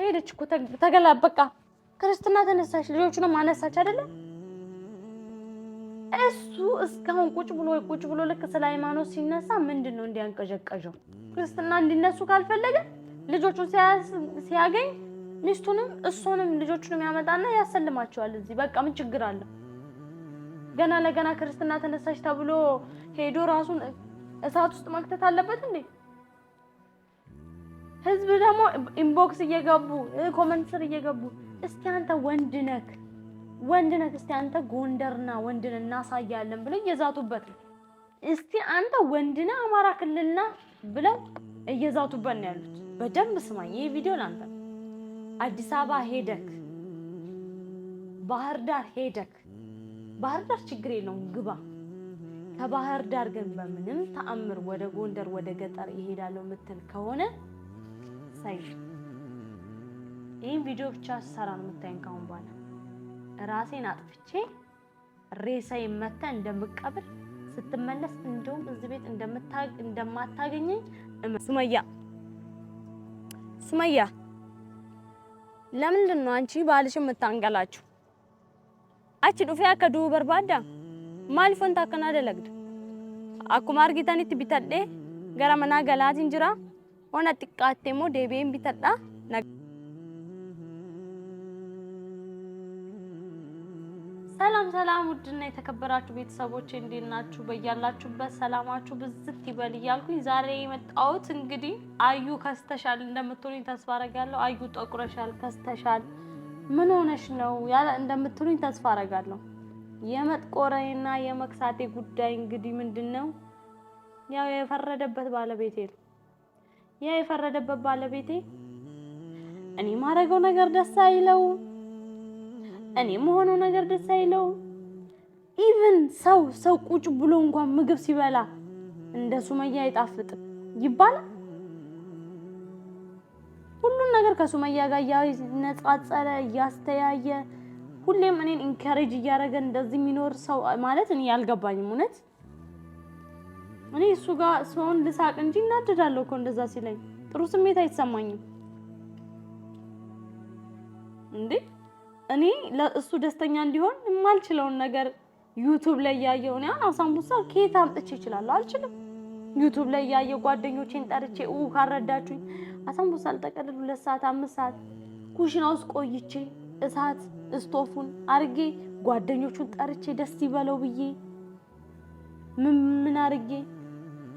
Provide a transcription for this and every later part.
ሄደች እኮ ተገላበቃ ክርስትና ተነሳች ልጆቹንም ማነሳች አይደለ እሱ እስካሁን ቁጭ ብሎ ልክ ስለ ሃይማኖት ሲነሳ ምንድነው እንዲያንቀዠቀዠው ክርስትና እንዲነሱ ካልፈለገ ልጆቹን ሲያገኝ ሚስቱንም እሱንም ልጆቹንም ያመጣና ያሰልማቸዋል እዚህ በቃ ምን ችግር አለ ገና ለገና ክርስትና ተነሳች ተብሎ ሄዶ ራሱን እሳት ውስጥ መክተት አለበት እንዴ ህዝብ ደግሞ ኢንቦክስ እየገቡ ኮሜንት ስር እየገቡ እስቲ አንተ ወንድ ነክ እስቲ አንተ ጎንደርና ወንድን እናሳያለን ብለው እየዛቱበት እስቲ አንተ ወንድና አማራ ክልልና ብለው እየዛቱበት ነው ያሉት በደንብ ስማኝ ይሄ ቪዲዮ ላንተ አዲስ አበባ ሄደክ ባህር ዳር ሄደክ ባህር ዳር ችግር የለውም ግባ ከባህር ዳር ግን በምንም ተአምር ወደ ጎንደር ወደ ገጠር ይሄዳለው ምትል ከሆነ ሳይ ይሄን ቪዲዮ ብቻ ሰራ ነው የምታየን ካሁን በኋላ ራሴን አጥፍቼ ሬሳዬ መታ እንደምቀብር ስትመለስ እንደውም እዚህ ቤት እንደማታገኘኝ ሱመያ ለምንድን ነው አንቺ ባልሽን የምታንገላችሁ አቺ ዱፊያ ከዱ በርባዳ ማልፎን ታከና ደለግድ አኩማ አርጊታኒት ቢተዴ ገራመና ገላት እንጅራ ሆነ ጥቃቴሞ ዴቤን ቢተዳ ሰላም ውድና የተከበራችሁ ቤተሰቦች እንዴት ናችሁ በእያላችሁበት ሰላማችሁ ብዝት ይበል እያልኩኝ ዛሬ የመጣሁት እንግዲህ አዩ ከስተሻል እንደምትሉኝ ተስፋ አደርጋለሁ አዩ ጠቁረሻል ከስተሻል ምን ሆነሽ ነው ያለ እንደምትሉኝ ተስፋ አደርጋለሁ የመጥቆሬና የመክሳቴ ጉዳይ እንግዲህ ምንድነው ያው የፈረደበት ባለቤቴ እኔ ማረገው ነገር ደስ አይለው እኔ መሆኑ ነገር ደስ አይለው ኢቭን ሰው ቁጭ ብሎ እንኳን ምግብ ሲበላ እንደ ሱመያ አይጣፍጥ ይባላል ሁሉን ነገር ከሱመያ ጋር ያነጻጸረ ያስተያየ ሁሌም እኔን ኢንካሬጅ እያደረገ እንደዚህ የሚኖር ሰው ማለት እኔ ያልገባኝም እውነት እኔ እሱ ጋር ሰውን ልሳቅ እንጂ እናደዳለሁ እኮ እንደዛ ሲለኝ ጥሩ ስሜት አይሰማኝም እንዴ እኔ ለእሱ ደስተኛ እንዲሆን የማልችለውን ነገር ዩቲዩብ ላይ ያየው ነው አሳምቡሳ ከየት አምጥቼ ይችላል አልችልም ዩቲዩብ ላይ ያየው ጓደኞቼን ጠርቼ ካረዳችሁኝ አሳምቡሳ አልጠቀልሉ 2 ሰዓት 5 ሰዓት ኩሽና ውስጥ ቆይቼ እሳት ስቶፉን አርጌ ጓደኞቹን ጠርቼ ደስ ይበለው ብዬ ምን አርጌ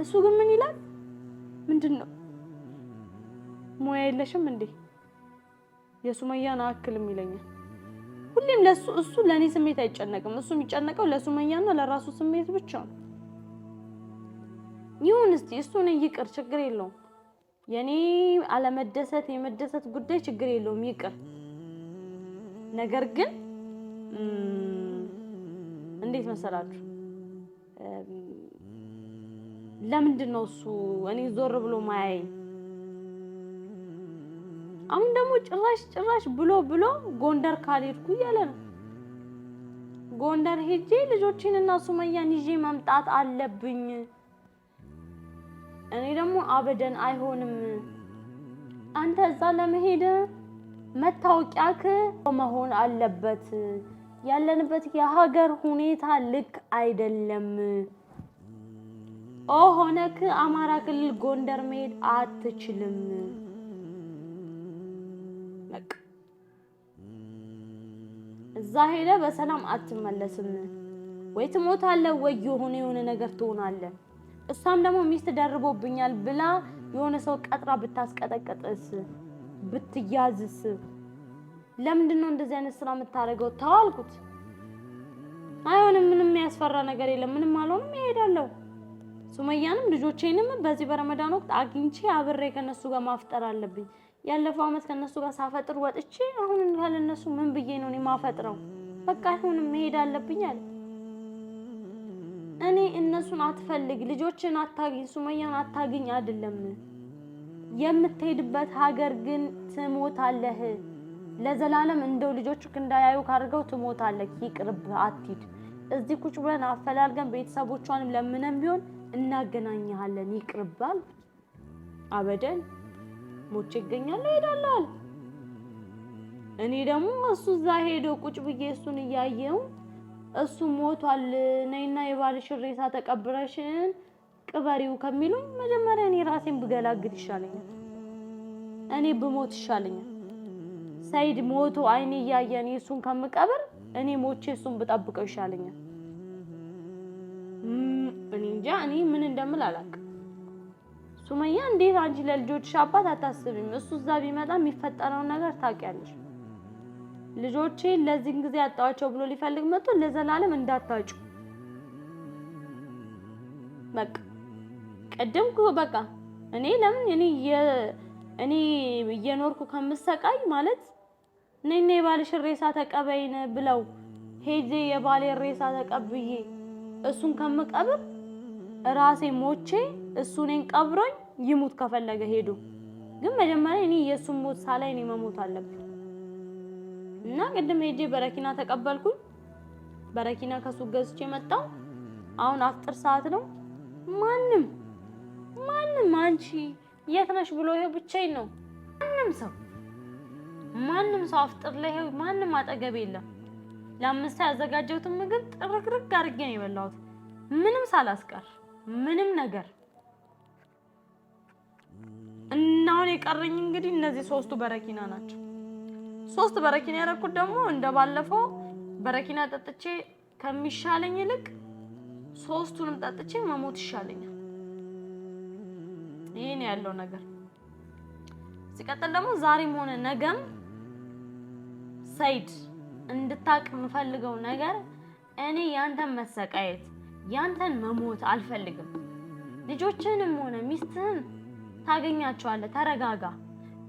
እሱ ግን ምን ይላል ምንድነው ሞያ የለሽም እንዴ የሱመያን አክልም ይለኛል ሁሌም እሱ ለኔ ስሜት አይጨነቅም እሱ የሚጨነቀው ለሱመያና ለራሱ ስሜት ብቻ ነው ይሁን እስቲ እሱን ይቅር ችግር የለውም የኔ አለመደሰት የመደሰት ጉዳይ ችግር የለውም ይቅር ነገር ግን እንዴት መሰላችሁ ለምንድነው እሱ እኔ ዞር ብሎ ማያይ አሁን ደግሞ ጭራሽ ብሎ ጎንደር ካልሄድኩ እያለ ነው ጎንደር ሄጄ ልጆቼንና ሱመያን ይዤ መምጣት አለብኝ እኔ ደግሞ አበደን አይሆንም አንተ እዛ ለመሄድ መታወቂያክ መሆን አለበት ያለንበት የሀገር ሁኔታ ልክ አይደለም ሆነክ አማራ ክልል ጎንደር መሄድ አትችልም እዛ ሄደ በሰላም አትመለስም ወይ ትሞታለህ ወይ የሆነ ነገር ትሆናለህ እሷም ደግሞ ሚስት ደርቦብኛል ብላ የሆነ ሰው ቀጥራ ብታስቀጠቀጥስ ብትያዝስ ለምንድነው እንደዚህ አይነት ስራ የምታረገው ታዋልኩት አይሆንም ምንም ያስፈራ ነገር የለም ምንም አልሆንም እሄዳለሁ ሱመያንም ልጆቼንም በዚህ በረመዳን ወቅት አግኝቼ አብሬ ከነሱ ጋር ማፍጠር አለብኝ ያለፈው አመት ከነሱ ጋር ሳፈጥር ወጥቼ አሁን ያለነሱ ምን ብዬ ነው እኔ ማፈጥረው በቃ አሁንም መሄድ አለብኝ አለ እኔ እነሱን አትፈልግ ልጆችን አታግኝ ሱመያን አታግኝ አይደለም የምትሄድበት ሀገር ግን ትሞታለህ ለዘላለም እንደው ልጆችክ እንዳያዩ ካርገው ትሞታለህ ይቅርብ አትሂድ እዚህ ቁጭ ብለን አፈላልገን ቤተሰቦቿንም ለምንም ቢሆን እናገናኛለን ይቅርባል አበደን ሞቼ ይገኛል ይሄዳል እኔ ደግሞ እሱ እዛ ሄዶ ቁጭ ብዬ እሱን እያየው እሱ ሞቷል ነይና የባልሽን ሬሳ ተቀብረሽን ቅበሪው ከሚሉኝ መጀመሪያ እኔ ራሴን ብገላግል ይሻለኛል። እኔ ብሞት ይሻለኛል። ሰይድ ሞቶ አይኔ እያየን እሱን ከምቀብር እኔ ሞቼ እሱን ብጠብቀው ይሻለኛል። እኔ እንጃ እኔ ምን እንደምል አላውቅም። ሱመያ እንዴት አንቺ ለልጆችሽ አባት አታስቢም? እሱ እዛ ቢመጣ የሚፈጠረውን ነገር ታውቂያለሽ። ልጆቼ ለዚህ ጊዜ አጣዋቸው ብሎ ሊፈልግ መጥቶ ለዘላለም እንዳታጩ በቃ ቀደምኩ በቃ እኔ ለምን እኔ እየኖርኩ ከምሰቃይ ማለት ነኝ የባልሽ ሬሳ ተቀበይነ ብለው ሄጄ የባሌ ሬሳ ተቀብዬ እሱን ከምቀብር ራሴ ሞቼ እሱ እኔን ቀብሮኝ ይሙት ከፈለገ ሄዶ ግን መጀመሪያ እኔ የሱን ሞት ሳላይ እኔ መሞት አለብኝ። እና ቅድም ሄጄ በረኪና ተቀበልኩኝ። በረኪና ከሱ ገዝቼ መጣሁ። አሁን አፍጥር ሰዓት ነው። ማንም አንቺ የት ነሽ ብሎ ይሄው ብቻዬን ነው። ማንም ሰው አፍጥር ላይ ይሄው ማንም አጠገብ የለም። ለአምስት ያዘጋጀሁትን ምግብ ጥርግርግ አድርጌ ነው የበላሁት ምንም ሳላስቀር ምንም ነገር። እና አሁን የቀረኝ እንግዲህ እነዚህ ሶስቱ በረኪና ናቸው። ሶስት በረኪና ያደረኩት ደግሞ እንደባለፈው በረኪና ጠጥቼ ከሚሻለኝ ይልቅ ሶስቱንም ጠጥቼ መሞት ይሻለኛል። ይሄ ነው ያለው ነገር። ሲቀጥል ደግሞ ዛሬም ሆነ ነገም ሰይድ እንድታቅ የምፈልገው ነገር እኔ ያንተን መሰቃየት ያንተን መሞት አልፈልግም። ልጆችህንም ሆነ ሚስትህን ታገኛቸዋለህ። ተረጋጋ።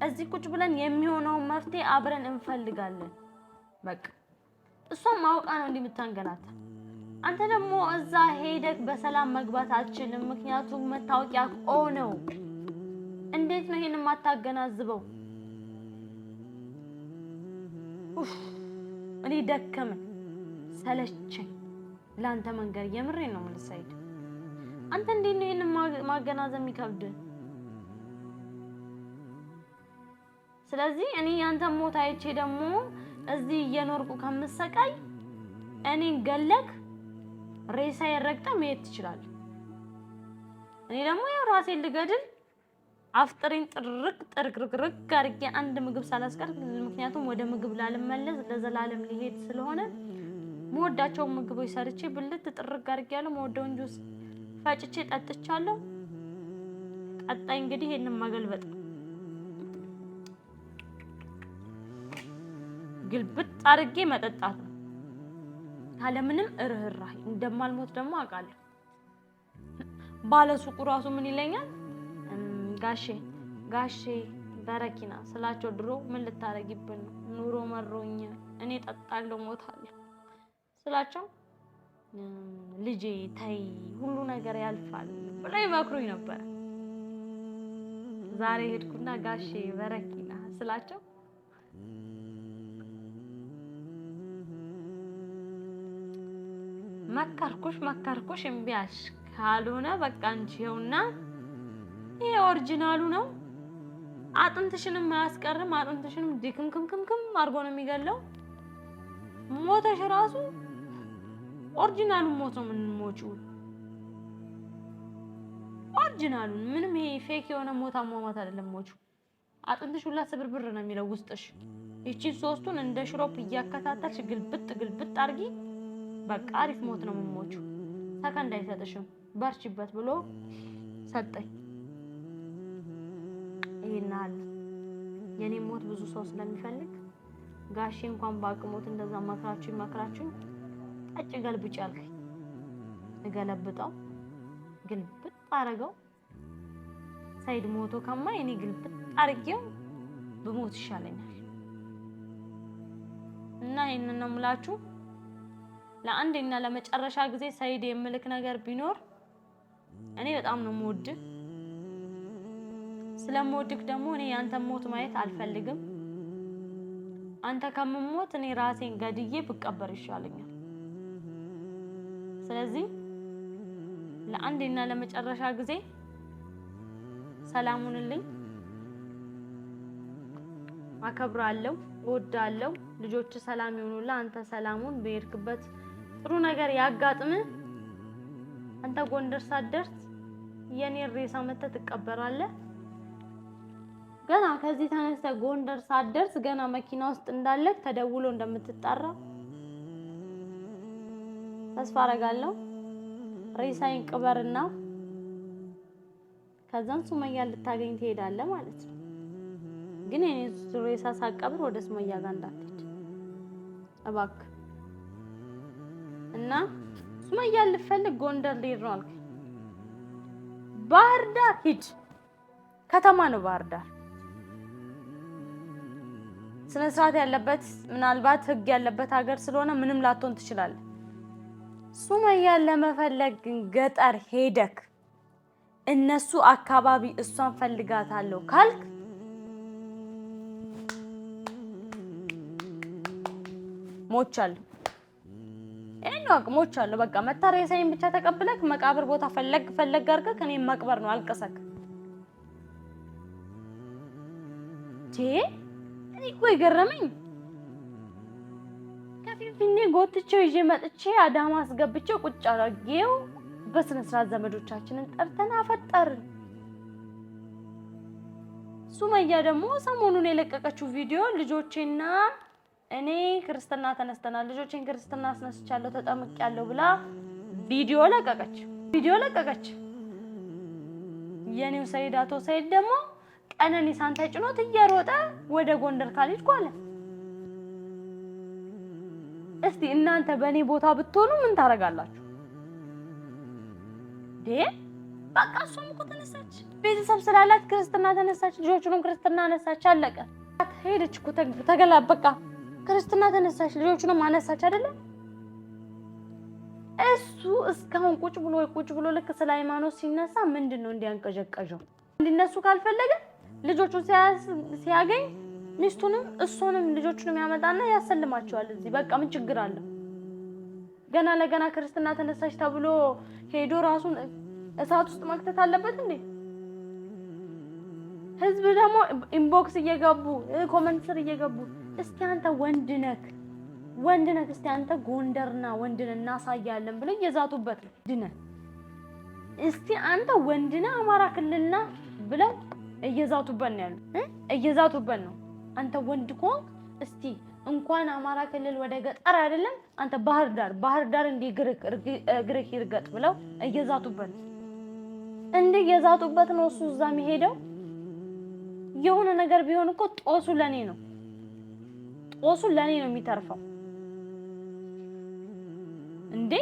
እዚህ ቁጭ ብለን የሚሆነውን መፍትሄ አብረን እንፈልጋለን። በቃ እሷም ማውቃ ነው እንደምታንገላታ። አንተ ደግሞ እዛ ሄደክ በሰላም መግባት አትችልም። ምክንያቱም መታወቂያ ነው። እንዴት ነው ይሄን የማታገናዝበው? እኔ ደከመኝ ሰለቸኝ ላንተ መንገር። የምሬን ነው የምልህ ሰይድ። አንተ እንዴት ነው ይሄን ማገናዘብ የሚከብድ? ስለዚህ እኔ ያንተ ሞት አይቼ ደግሞ እዚህ እየኖርኩ ከምሰቃይ እኔን ገለክ ሬሳ ይረግጣ መሄድ ትችላለህ። እኔ ደግሞ ያው ራሴን ልገድል አፍጥሬን ጥርግርግ አድርጌ አንድ ምግብ ሳላስቀር፣ ምክንያቱም ወደ ምግብ ላልመለስ ለዘላለም ሊሄድ ስለሆነ መወዳቸው ምግቦች ሰርቼ ብልት ጥርግ አድርጌያለሁ። መወደውን ጁስ ፈጭቼ ጠጥቻለሁ። ቀጣይ እንግዲህ ይሄንን ማገልበጥ ግልብጥ አድርጌ መጠጣት ነው ካለምንም እርህራሄ። እንደማልሞት ደግሞ አውቃለሁ። ባለሱቁ ራሱ ምን ይለኛል? ጋሼ በረኪና ስላቸው ድሮ ምን ልታረጊብን ነው? ኑሮ መሮኝ እኔ ጠጣለሁ ሞታለሁ ስላቸው ልጄ ተይ ሁሉ ነገር ያልፋል ብለው ይመክሩኝ ነበር። ዛሬ ሄድኩና ጋሼ በረኪና ስላቸው መከርኩሽ እምቢ አልሽ። ካልሆነ በቃ አንቺውና ይሄ ኦሪጂናሉ ነው። አጥንትሽንም አያስቀርም። አጥንትሽንም ድክምክምክም አድርጎ ነው የሚገለው። ሞተሽ ራሱ ኦሪጂናሉ ሞት ነው የምንሞጪው። ኦሪጂናሉን ምንም ይሄ ፌክ የሆነ ሞት አሟሟት አይደለም ሞጪው። አጥንትሽ ሁላ ስብርብር ነው የሚለው ውስጥሽ። እቺን ሶስቱን እንደ ሽሮፕ እያከታተልሽ ግልብጥ አድርጊ። በቃ አሪፍ ሞት ነው የምሞጪው። ሰከንድ አይሰጥሽም። በርቺበት ብሎ ሰጠኝ። ይሄናል የኔ ሞት ብዙ ሰው ስለሚፈልግ ጋሼ እንኳን ባቅሞት እንደዛ መክራችሁ ጠጭ ገልብጭ አልከኝ። እገለብጠው ግልብጥ አረገው። ሰይድ ሞቶ ከማይ እኔ ግልብጥ አርጌው በሞት ይሻለኛል። እና ይሄንን ነው የምላችሁ። ለአንዴና ለመጨረሻ ጊዜ ሰይድ የምልክ ነገር ቢኖር እኔ በጣም ነው የምወድህ። ስለምወድህ ደግሞ እኔ ያንተ ሞት ማየት አልፈልግም። አንተ ከምሞት እኔ ራሴን ገድዬ ብቀበር ይሻለኛል። ስለዚህ ለአንዴና ለመጨረሻ ጊዜ ሰላሙንልኝ። አከብራለሁ፣ እወዳለሁ። ልጆች ሰላም ይሁኑልህ። አንተ ሰላሙን በሄድክበት ጥሩ ነገር ያጋጥምህ። አንተ ጎንደር ሳትደርስ የኔ ሬሳ መተህ ትቀበራለህ። ገና ከዚህ ተነስተህ ጎንደር ሳትደርስ ገና መኪና ውስጥ እንዳለህ ተደውሎ እንደምትጠራ ተስፋ አደርጋለሁ። ሬሳዬን ቅበርና ከዛን ሱመያ ልታገኝ ትሄዳለህ ማለት ነው። ግን እኔ ሬሳ ሳቀብር ወደ ሱመያ ጋር እንዳትሄድ እባክህ። እና ሱመያ ልፈልግ ጎንደር ልሄድ ነው አልከኝ። ባህር ዳር ሂድ፣ ከተማ ነው ባህር ዳር። ስነ ስርዓት ያለበት ምናልባት ህግ ያለበት ሀገር ስለሆነ ምንም ላትሆን ትችላለህ። ሱመያ ለመፈለግ ግን ገጠር ሄደክ እነሱ አካባቢ እሷን ፈልጋታለሁ ካልክ ሞቻለሁ። ሞቻለሁ። በቃ መታረሳይን ብቻ ተቀብለክ መቃብር ቦታ ፈለግ አድርገህ እኔን መቅበር ነው አልቀሰክ። እኔ እኮ የገረመኝ ከፊንፊኔ ጎትቼው ይዤ መጥቼ አዳማ አስገብቼው ቁጭ አድርጌው በስነ ስርዓት ዘመዶቻችንን ጠርተን አፈጠርን። ሱመያ ደግሞ ሰሞኑን የለቀቀችው ቪዲዮ ልጆቼና እኔ ክርስትና ተነስተናል፣ ልጆቼን ክርስትና አስነስቻለሁ ተጠምቄያለሁ ብላ ቪዲዮ ለቀቀች። የኔው ሰይድ አቶ ሰይድ ደግሞ ቀነኒሳን ተጭኖት እየሮጠ ወደ ጎንደር ካልሄድኩ አለ። እስቲ እናንተ በእኔ ቦታ ብትሆኑ ምን ታረጋላችሁ? በቃ እሷም እኮ ተነሳች፣ ቤተሰብ ስላላት ክርስትና ተነሳች፣ ልጆቹንም ክርስትና አነሳች፣ አለቀ። ሄደች እኮ በቃ ክርስትና ተነሳች፣ ልጆቹንም አነሳች አይደለም። እሱ እስካሁን ቁጭ ብሎ ልክ ስለ ሃይማኖት ሲነሳ ምንድነው እንዲያንቀዠቀዠው? እንዲነሱ ካልፈለገ ልጆቹን ሲያገኝ ሚስቱንም እሱንም ልጆቹንም ያመጣና ያሰልማቸዋል እዚህ። በቃ ምን ችግር አለ? ገና ለገና ክርስትና ተነሳች ተብሎ ሄዶ ራሱን እሳት ውስጥ መክተት አለበት እንዴ? ህዝብ ደግሞ ኢንቦክስ እየገቡ ኮሜንት ስር እየገቡ እስቲ አንተ ወንድ ነህ እስቲ አንተ ጎንደርና ወንድን እናሳያለን ብለው እየዛቱበት ነው። እስቲ አንተ ወንድና አማራ ክልልና ብለው እየዛቱበት ነው እየዛቱበት ነው። አንተ ወንድ ከሆንክ እስቲ እንኳን አማራ ክልል ወደ ገጠር አይደለም አንተ ባህር ዳር እንደ ግሪክ ይርገጥ ብለው እየዛቱበት ነው። እሱ እዛ የሚሄደው የሆነ ነገር ቢሆን እኮ ጦሱ ለኔ ነው የሚተርፈው እንዴ።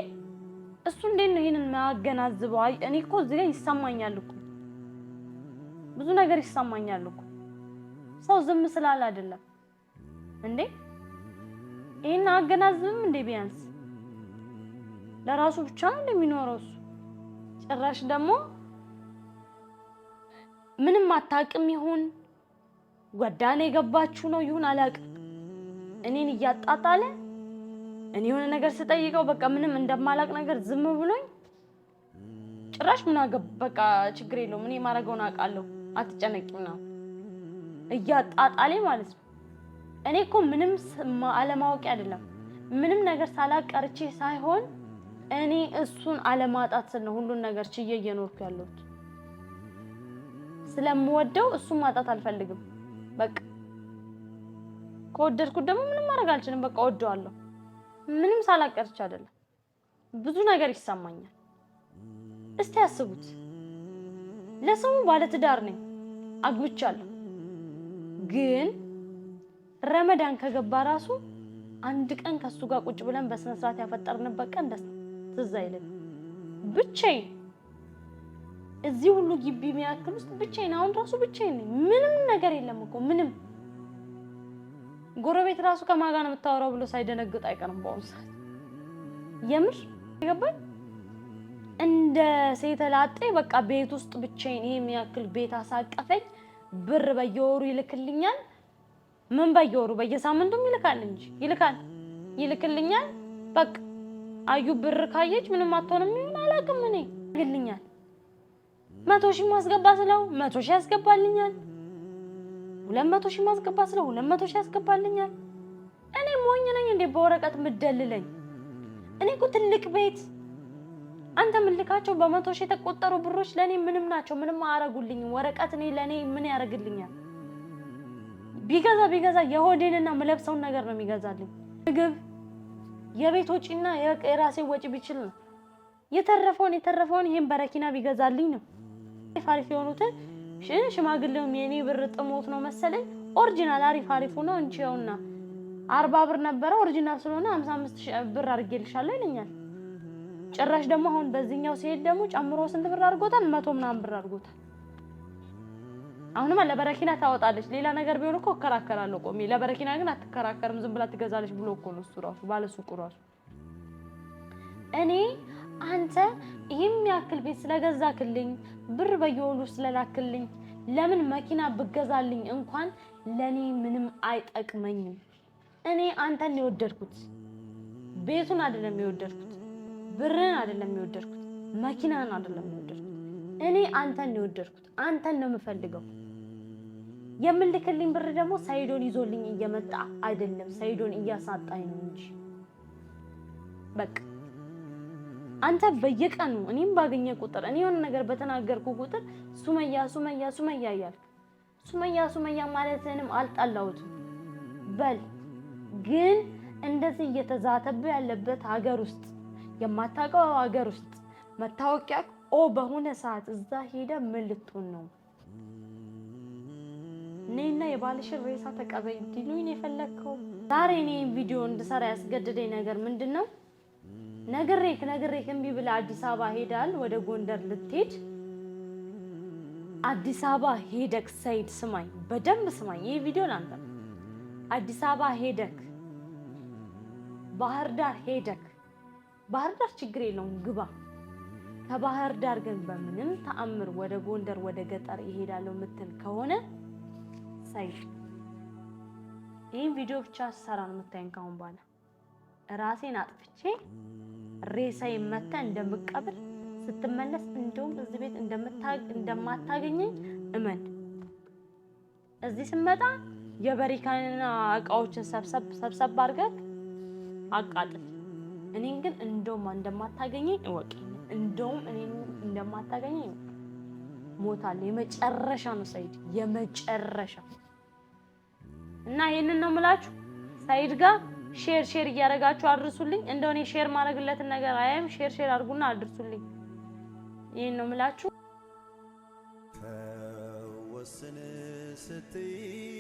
እሱ እንዴት ነው ይሄንን ማገናዝበው? እኔ እኮ እዚህ ጋር ይሰማኛል እኮ ብዙ ነገር ይሰማኛል እኮ ሰው ዝም ስላለ አይደለም እንዴ። ይሄን አገናዝብም እንዴ? ቢያንስ ለራሱ ብቻ ነው እንደሚኖረው እሱ። ጭራሽ ደግሞ ምንም አታውቅም ይሁን ጓዳኔ የገባችሁ ነው ይሁን አላውቅም፣ እኔን እያጣጣለ እኔ የሆነ ነገር ስጠይቀው በቃ ምንም እንደማላውቅ ነገር ዝም ብሎኝ ጭራሽ ምን አገባ በቃ ችግር የለውም እኔ ማረገውን አውቃለሁ አትጨነቂም ነው እያጣጣለ ማለት ነው። እኔ እኮ ምንም አለማወቅ አይደለም ምንም ነገር ሳላቀርቼ ሳይሆን እኔ እሱን አለማጣት ስለ ሁሉን ነገር ችዬ እየኖርኩ ያለሁት ስለምወደው እሱን ማጣት አልፈልግም። በቃ ከወደድኩት ደግሞ ምንም ማድረግ አልችልም። በቃ ወደዋለሁ ምንም ሳላቀርቼ አይደለም። ብዙ ነገር ይሰማኛል። እስቲ አስቡት፣ ለሰው ባለ ትዳር ነኝ አግብቻለሁ፣ ግን ረመዳን ከገባ ራሱ አንድ ቀን ከሱ ጋር ቁጭ ብለን በስነ ስርዓት ያፈጠርንበት ቀን ትዝ አይልም። ብቻዬን እዚህ ሁሉ ግቢ የሚያክል ውስጥ ብቻዬን፣ አሁን ራሱ ብቻዬን ነኝ። ምንም ነገር የለም እኮ ምንም። ጎረቤት ራሱ ከማን ጋር ነው የምታወራው ብሎ ሳይደነግጥ አይቀርም በአሁኑ ሰዓት። የምር ይገባኝ እንደ ሴት ላጤ በቃ ቤት ውስጥ ብቻዬን ይሄ የሚያክል ቤት አሳቀፈኝ። ብር በየወሩ ይልክልኛል። ምን በየወሩ በየሳምንቱም ይልካል እንጂ ይልክልኛል። በቃ አዩ ብር ካየች ምንም አትሆንም ይሁን አላውቅም። እኔ ይልክልኛል 100 ሺህ ማስገባ ስለው 100 ሺህ ያስገባልኛል። 200 ሺህ ማስገባ ስለው 200 ሺህ ያስገባልኛል። እኔ ሞኝ ነኝ እንዴ በወረቀት ምደልለኝ? እኔ እኮ ትልቅ ቤት አንተ ምልካቸው በመቶ ሺህ የተቆጠሩ ብሮች ለኔ ምንም ናቸው። ምንም አያረጉልኝም። ወረቀት እኔ ለኔ ምን ያረግልኛል? ቢገዛ የሆዴንና መለብሰውን ነገር ነው የሚገዛልኝ። ምግብ የቤት ወጪና የራሴ ወጪ ቢችል ነው። የተረፈውን ይሄን በረኪና ቢገዛልኝ ነው። አሪፍ የሆኑትን ሽማግሌውም የኔ ብር ጥሞት ነው መሰለኝ ኦሪጂናል አሪፉ ነው እንቺውና 40 ብር ነበረ ኦሪጂናል ስለሆነ 55 ብር አድርጌልሻለሁ ይለኛል። ጭራሽ ደግሞ አሁን በዚህኛው ሲሄድ ደግሞ ጨምሮ ስንት ብር አድርጎታል? 100 ምናምን ብር አድርጎታል። አሁንማ ለበረኪና ታወጣለች። ሌላ ነገር ቢሆን እኮ እከራከራለሁ ቆሜ። ለበረኪና ግን አትከራከርም፣ ዝም ብላ ትገዛለች ብሎ እኮ ነው እሱ ራሱ ባለሱቁ ራሱ። እኔ አንተ ይሄም ያክል ቤት ስለገዛክልኝ ብር በየወሩ ስለላክልኝ ለምን መኪና ብገዛልኝ እንኳን ለኔ ምንም አይጠቅመኝም። እኔ አንተን ነው የወደድኩት፣ ቤቱን አይደለም የወደድኩት፣ ብርን አይደለም የወደድኩት፣ መኪናን አይደለም የወደድኩት። እኔ አንተን ነው የወደድኩት፣ አንተን ነው የምፈልገው። የምልክልኝ ብር ደግሞ ሳይዶን ይዞልኝ እየመጣ አይደለም፣ ሳይዶን እያሳጣኝ ነው እንጂ በቃ አንተ በየቀኑ እኔም ባገኘ ቁጥር እኔ የሆነ ነገር በተናገርኩ ቁጥር ሱመያ እያልክ ሱመያ ማለትንም አልጣላሁትም። በል ግን እንደዚህ እየተዛተብህ ያለበት ሀገር ውስጥ የማታውቀው ሀገር ውስጥ መታወቂያ በሆነ ሰዓት እዛ ሄደ ምን ልትሆን ነው? እኔና የባልሽን ሬሳ ተቀበይ እንዲሉኝ ነው የፈለከው? ዛሬ እኔ ቪዲዮ እንድሰራ ያስገደደኝ ነገር ምንድነው? ነግሬክ እምቢ ብለህ አዲስ አበባ ሄዳል ወደ ጎንደር ልትሄድ። አዲስ አበባ ሄደክ ሰይድ ስማኝ፣ በደንብ ስማኝ፣ ይሄ ቪዲዮ ላንተ። አዲስ አበባ ሄደክ ባህር ዳር ሄደክ፣ ባህር ዳር ችግር የለውም ግባ። ከባህር ዳር ግን በምንም ተአምር ወደ ጎንደር ወደ ገጠር ይሄዳለው ምትል ከሆነ ሰይድ ይሄን ቪዲዮ ብቻ ሰራ ነው የምታየኝ። ካሁን በኋላ ራሴን አጥፍቼ ሬሳዬ መታ እንደምቀብር ስትመለስ እንደውም እዚህ ቤት እንደማታገኘኝ እመን። እዚህ ስመጣ የበሪካንና እቃዎችን ሰብሰብ አድርገህ አቃጥል። እኔን ግን እንደውም እንደማታገኘኝ እወቅ። እንደውም እኔን እንደማታገኘኝ ሞታለሁ። የመጨረሻ ነው ሰይድ፣ የመጨረሻ። እና ይሄንን ነው የምላችሁ። ሰይድ ጋር ሼር እያደረጋችሁ አድርሱልኝ። እንደው እኔ ሼር ማድረግለትን ነገር አያም ሼር አድርጉና አድርሱልኝ። ይሄን ነው የምላችሁ። ተወስን ስትይ